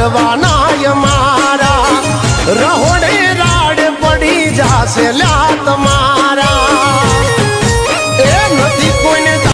પડવાના મારા રહોડે રાડ પડી જાશે લ્યા તમારા એ નથી કોઈને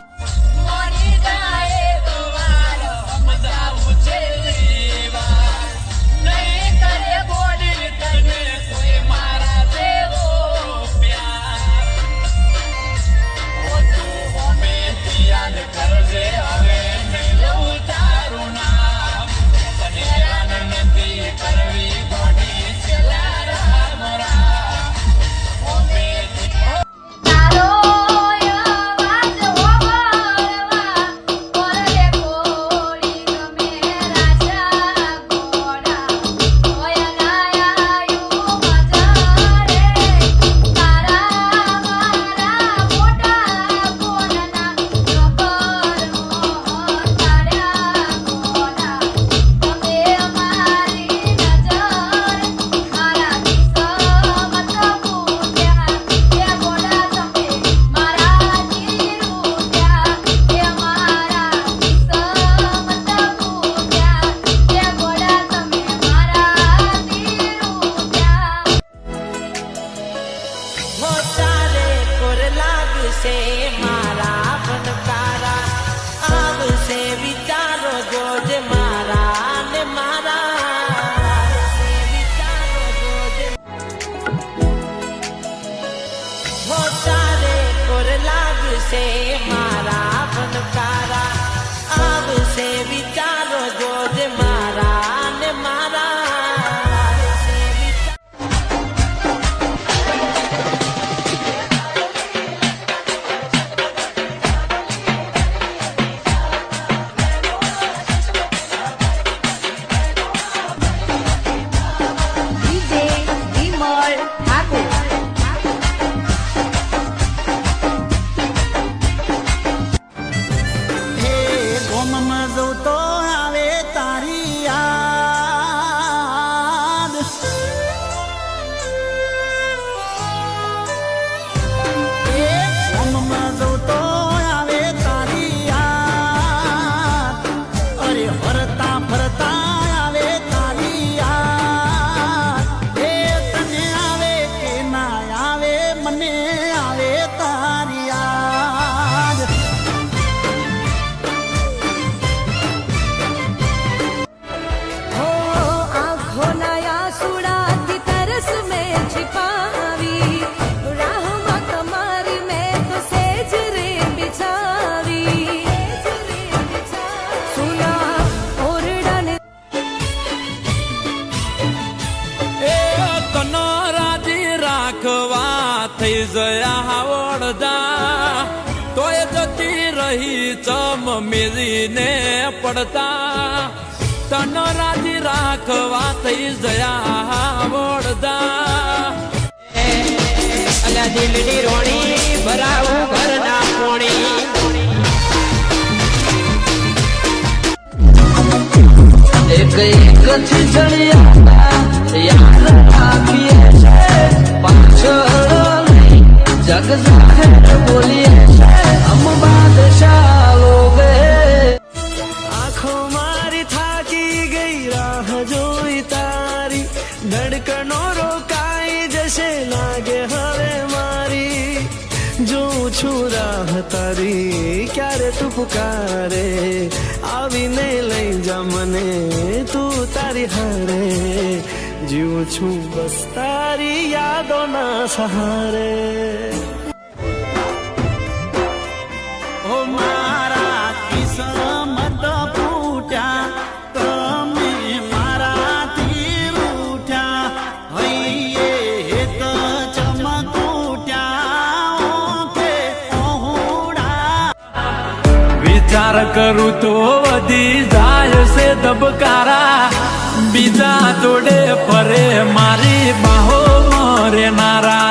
થઈ જયા વડદા તોય જતી રહી ચમ મેરીને પડતા તન રાજી રાખવા થઈ જયા વડદા અલ્યા દિલની રોણી ભરાવું ઘરના પોણી એક એક ખીચડિયા યાર આખીએ છે પાછળ જગ જાહેર બોલીએ છે હમ બાદશાહ લોગે આંખો મારી થાકી ગઈ રાહ જોઈ તારી ધડકનો રોકાઈ જશે લાગે હવે મારી જોઉં છું રાહ તારી ક્યારે તું પુકારે આવીને લઈ જા મને તું તારી હારે જીવું છું બસ તારી યાદોના સહારે ઓ મારા કિસ્મત ફૂટ્યા તમે મારાથી રૂઠ્યા હૈયે તો ચમકૂટ્યા ઓકે ઓહુડા વિચાર કરું તો વધી જાય છે ધબકારા બીજા જોડે ફરે મારી બાહો મરે નારા